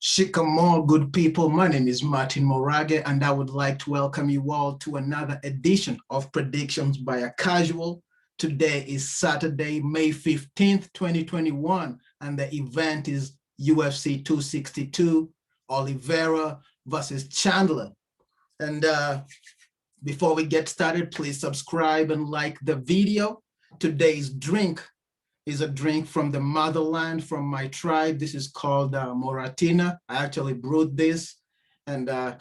Shikamo, good people. My name is Martin Morage, and I would like to welcome you all to another edition of Predictions by a Casual. Today is Saturday, May 15th, 2021, and the event is UFC 262, Oliveira versus Chandler. And before we get started, please subscribe and like the video. Today's drink is a drink from the motherland, from my tribe. This is called Moratina. I actually brewed this, and I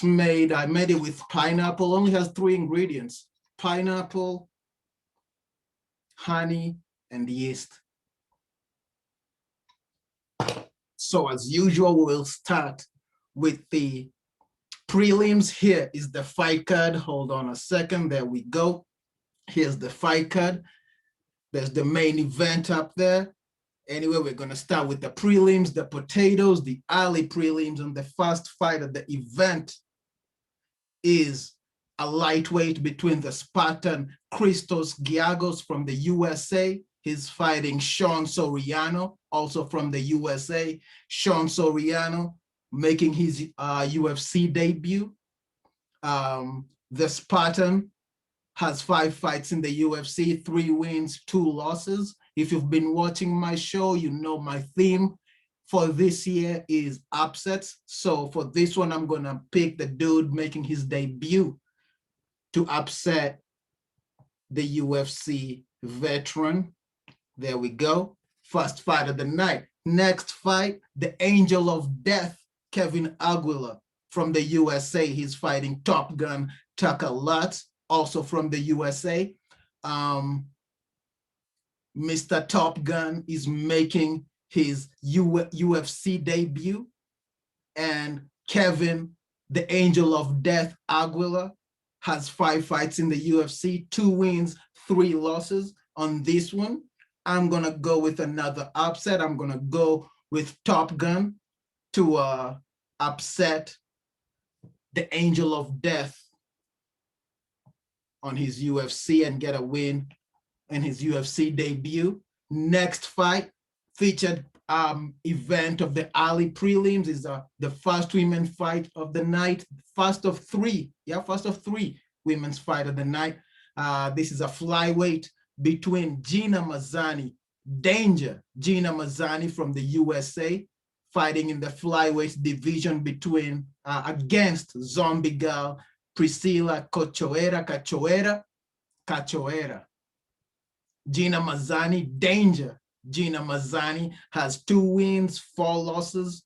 made it with pineapple. Only has 3 ingredients: pineapple, honey, and yeast. So as usual, we'll start with the prelims. Here is the fight card. Hold on a second. There we go. Here's the fight card. There's the main event up there. Anyway, we're going to start with the prelims, the potatoes, the early prelims, and the first fight of the event is a lightweight between the Spartan Christos Giagos from the USA. He's fighting Sean Soriano, also from the USA. Sean Soriano making his UFC debut. The Spartan has 5 fights in the UFC, 3 wins, 2 losses. If you've been watching my show, you know my theme for this year is upsets. So for this one, I'm gonna pick the dude making his debut to upset the UFC veteran. There we go. First fight of the night. Next fight, the Angel of Death, Kevin Aguilar from the USA. He's fighting Top Gun Tucker Lutz, also from the USA. Mr. Top Gun is making his UFC debut, and Kevin, the Angel of Death Aguilar, has 5 fights in the UFC, 2 wins, 3 losses. On this one, I'm gonna go with another upset. I'm gonna go with Top Gun to upset the Angel of Death on his UFC and get a win in his UFC debut. Next fight, featured event of the early prelims, is the first women fight of the night, first of 3 women's fight of the night. This is a flyweight between Gina Mazany, Danger Gina Mazany from the USA, fighting in the flyweight division between against Zombie Girl Priscilla Cachoeira. Gina Mazany, Danger Gina Mazany has 2 wins, 4 losses.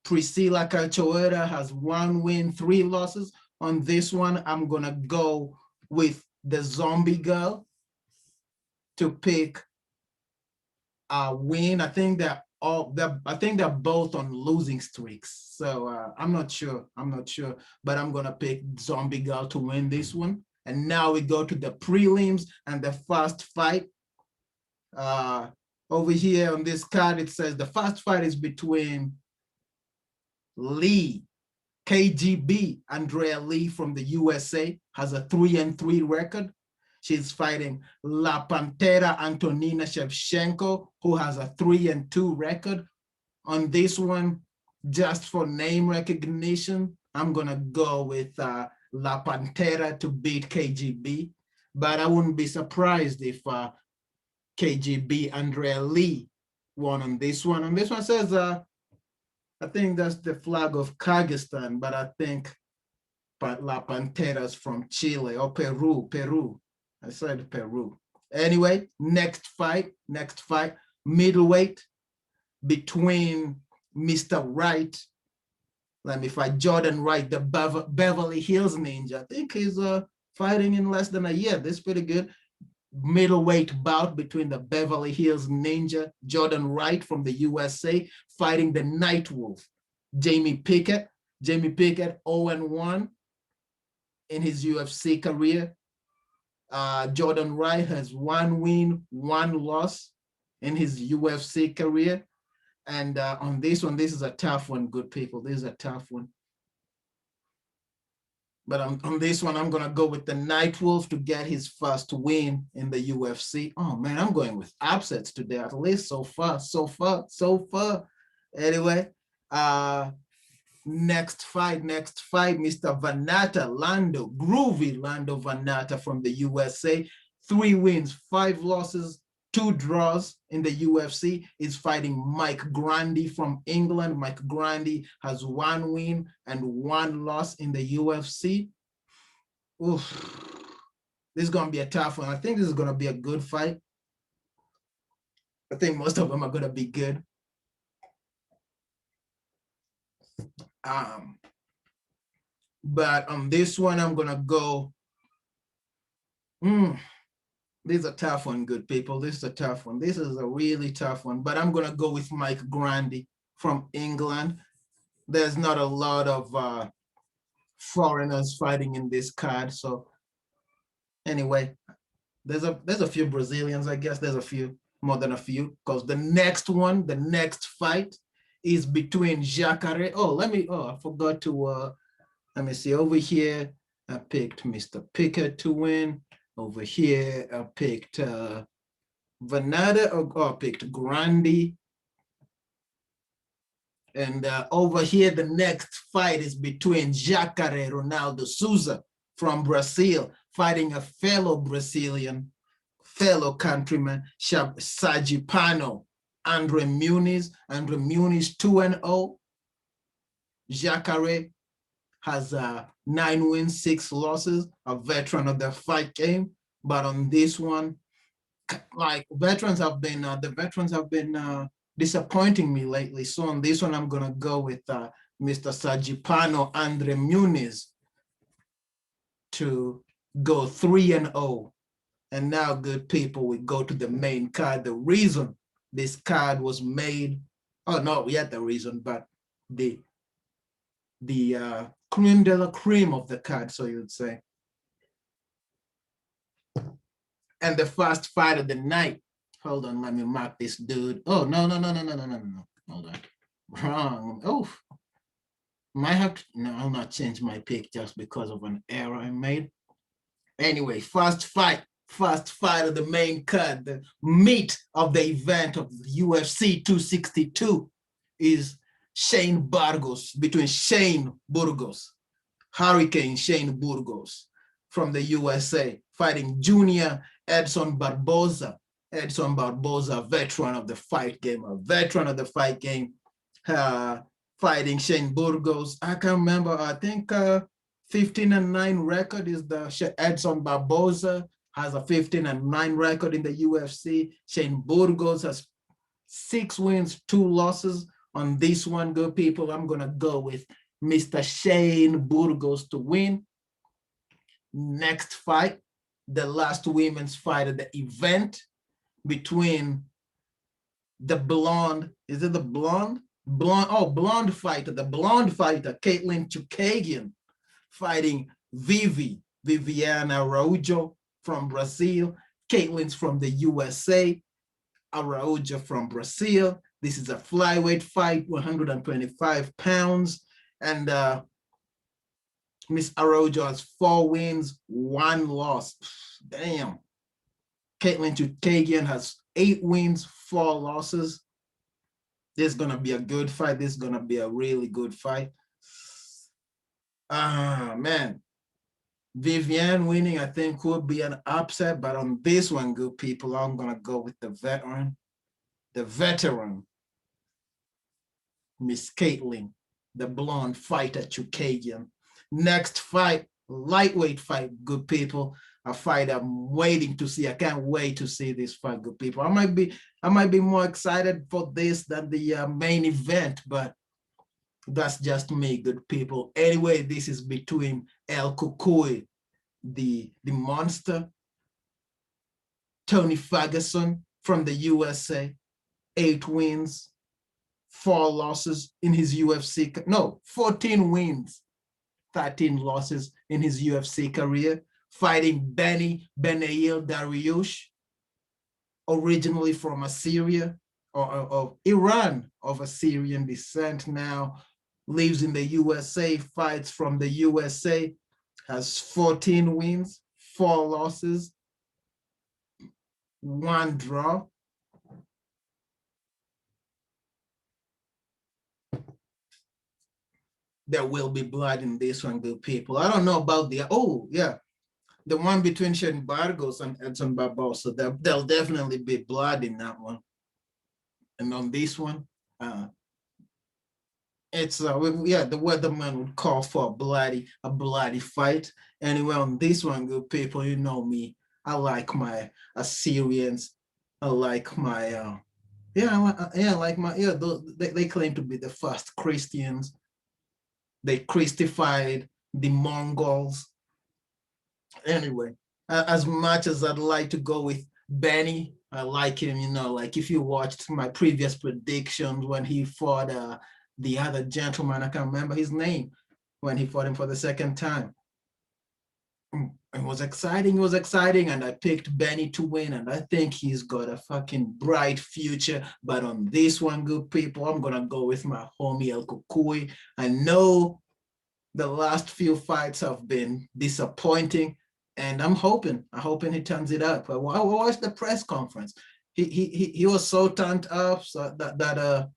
Priscilla Cachoeira has 1 win, 3 losses. On this one, I'm gonna go with the Zombie Girl to pick a win. I think they're both on losing streaks. So I'm not sure, but I'm gonna pick Zombie Girl to win this one. And now we go to the prelims and the first fight. Over here on this card, it says the first fight is between Lee, KGB, Andrea Lee from the USA, has a 3-3 record. She's fighting La Pantera Antonina Shevchenko, who has a 3-2 record. On this one, just for name recognition, I'm gonna go with La Pantera to beat KGB, but I wouldn't be surprised if KGB Andrea Lee won on this one. On this one says, I think that's the flag of Kyrgyzstan, but I think La Pantera's from Chile or Peru. I said Peru. Anyway, next fight, middleweight between Mr. Wright. Let me fight Jordan Wright, the Beverly Hills Ninja. I think he's fighting in less than a year. This is pretty good. Middleweight bout between the Beverly Hills Ninja, Jordan Wright from the USA, fighting the Nightwolf, Jamie Pickett. Jamie Pickett 0-1 in his UFC career. Jordan Wright has 1 win, 1 loss in his UFC career. And on this one, this is a tough one, good people. This is a tough one. But on this one, I'm going to go with the Nightwolf to get his first win in the UFC. Oh, man, I'm going with upsets today, at least so far. Anyway, Next fight, Mr. Vanata Lando, Groovy Lando Vanata from the USA. 3 wins, 5 losses, 2 draws in the UFC. Is fighting Mike Grundy from England. Mike Grundy has 1 win and 1 loss in the UFC. Oof. This is going to be a tough one. I think this is going to be a good fight. I think most of them are going to be good. But on this one, I'm going to go. This is a tough one, good people. This is a tough one. This is a really tough one. But I'm going to go with Mike Grundy from England. There's not a lot of foreigners fighting in this card. So anyway, there's a few Brazilians, I guess. There's a few, more than a few, because the next fight is between Jacare. I forgot to, let me see, over here, I picked Mr. Pickett to win. Over here, I picked Vanada, I picked Grundy. And over here, the next fight is between Jacare Ronaldo Souza from Brazil, fighting a fellow Brazilian, fellow countryman, Sergipano, Andre Muniz. Andre Muniz 2-0. Jacare has 9 wins, 6 losses, a veteran of the fight game. But on this one, like the veterans have been disappointing me lately. So on this one, I'm gonna go with Mr. Sergipano Andre Muniz to go 3-0. And now, good people, we go to the main card. The reason this card was made, oh no, we had the reason, but the creme de la creme of the card, so you'd say. And the first fight of the night. Hold on, let me mark this dude. Oh, no. Hold on. Wrong. Oh, might have to, no, I'll not change my pick just because of an error I made. Anyway, first fight of the main card, the meat of the event of UFC 262 is between Shane Burgos, Hurricane Shane Burgos from the USA, fighting Junior Edson Barboza. Edson Barboza, veteran of the fight game, fighting Shane Burgos. I can't remember, I think 15-9 record is the Edson Barboza has a 15-9 record in the UFC. Shane Burgos has 6 wins, 2 losses. On this one, good people, I'm gonna go with Mr. Shane Burgos to win. Next fight, the last women's fight of the event between the blonde, is it the blonde? Blonde fighter, Caitlin Chukagian, fighting Vivi, Viviana Araújo from Brazil. Caitlin's from the USA, Araújo from Brazil. This is a flyweight fight, 125 pounds. And Miss Araújo has 4 wins, 1 loss. Damn. Caitlin Chukagian has 8 wins, 4 losses. This is gonna be a good fight. This is gonna be a really good fight. Man. Vivian winning, I think, could be an upset, but on this one, good people, I'm gonna go with the veteran, Miss Caitlin, the blonde fighter Chukagian. Next fight, lightweight fight, good people. A fight I'm waiting to see. I can't wait to see this fight, good people. I might be more excited for this than the main event, but that's just me, good people. Anyway, this is between El Cucuy, the monster, Tony Ferguson from the USA, 8 wins, 4 losses in his UFC, 14 wins, 13 losses in his UFC career, fighting Benny Benail Dariush, originally from Assyria, or Iran, of Assyrian descent, now lives in the USA, fights from the USA, has 14 wins, 4 losses, 1 draw. there will be blood in this one, good people. I don't know about the, oh yeah, the one between Shane Bargos and Edson Barbosa. There'll definitely be blood in that one. And on this one, it's yeah, the weatherman would call for a bloody fight. Anyway, on this one, good people, you know me. I like my Assyrians. I like my they claim to be the first Christians. They Christified the Mongols. Anyway, as much as I'd like to go with Benny, I like him, you know, like if you watched my previous predictions when he fought the other gentleman, I can't remember his name, when he fought him for the second time. It was exciting, and I picked Benny to win, and I think he's got a fucking bright future. But on this one, good people, I'm gonna go with my homie El Cucuy. I know the last few fights have been disappointing, and I'm hoping he turns it up. I watched the press conference. He was so turned up so that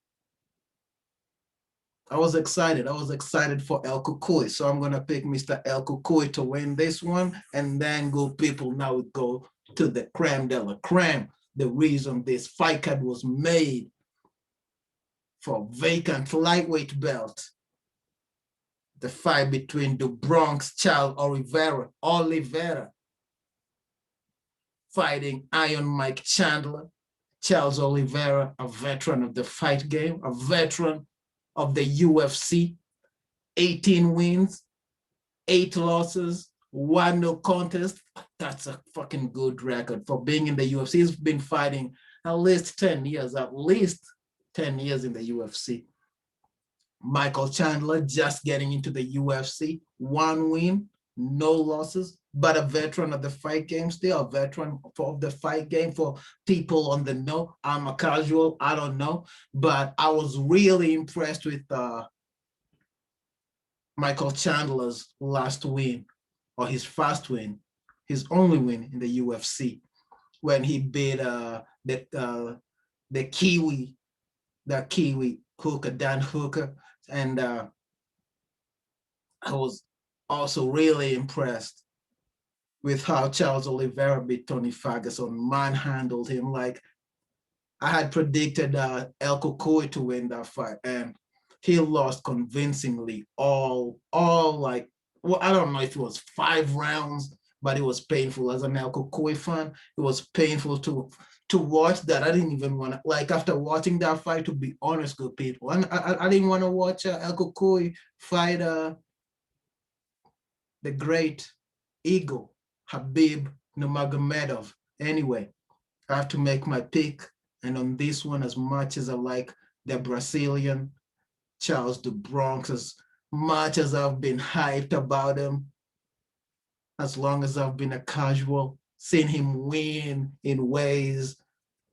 I was excited. I was excited for El Cucuy. So I'm gonna pick Mr. El Cucuy to win this one, and then good people, now we go to the creme de la creme. The reason this fight card was made for vacant lightweight belt. The fight between the Bronx Charles Oliveira fighting Iron Mike Chandler. Charles Oliveira, a veteran of the fight game, a veteran of the UFC, 18 wins, 8 losses, 1 no contest. That's a fucking good record for being in the UFC. He's been fighting at least 10 years in the UFC. Michael Chandler just getting into the UFC, 1 win, no losses, but a veteran of the fight game, still a veteran of the fight game for people on the know. I'm a casual, I don't know, but I was really impressed with Michael Chandler's last win, or his first win, his only win in the UFC, when he beat the Kiwi Hooker, Dan Hooker. And I was also really impressed with how Charles Oliveira beat Tony Ferguson, manhandled him. Like, I had predicted El Cucuy to win that fight, and he lost convincingly all like, well, I don't know if it was 5 rounds, but it was painful. As an El Cucuy fan, it was painful to watch that. I didn't even want to, like, after watching that fight, to be honest, good people, I didn't want to watch El Cucuy fight the great eagle, Habib Nurmagomedov. Anyway, I have to make my pick. And on this one, as much as I like the Brazilian, Charles the Bronx, as much as I've been hyped about him, as long as I've been a casual, seen him win in ways,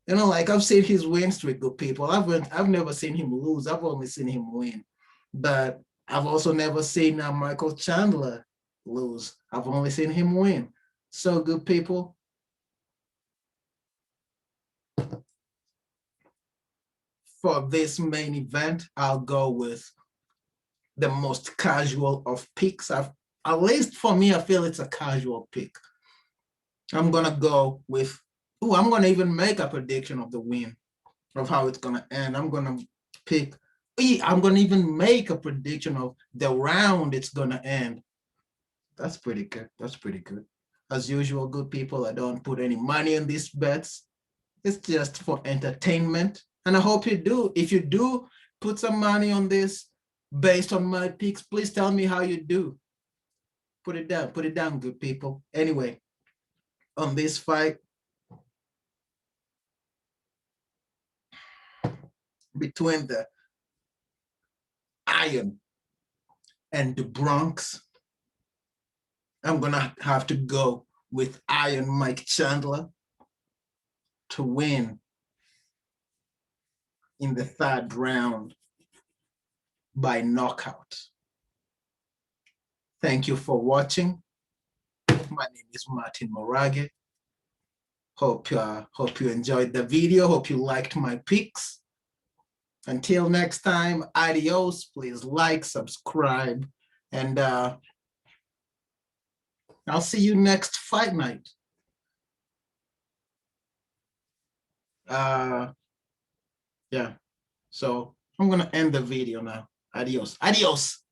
you know, like I've seen his win streak, good people. I've never seen him lose. I've only seen him win. But I've also never seen Michael Chandler lose. I've only seen him win. So, good people, for this main event, I'll go with the most casual of picks. At least for me, I feel it's a casual pick. I'm gonna go with, I'm gonna even make a prediction of the win, of how it's gonna end. I'm gonna even make a prediction of the round it's gonna end. That's pretty good. That's pretty good. As usual, good people, I don't put any money on these bets. It's just for entertainment. And I hope you do. If you do put some money on this based on my picks, please tell me how you do. Put it down, good people. Anyway, on this fight between the Iron and the Bronx, I'm gonna have to go with Iron Mike Chandler to win in the 3rd round by knockout. Thank you for watching. My name is Martin Morage. Hope you enjoyed the video. Hope you liked my picks. Until next time, adios. Please like, subscribe, and I'll see you next fight night. Yeah. So I'm gonna end the video now. Adios. Adios.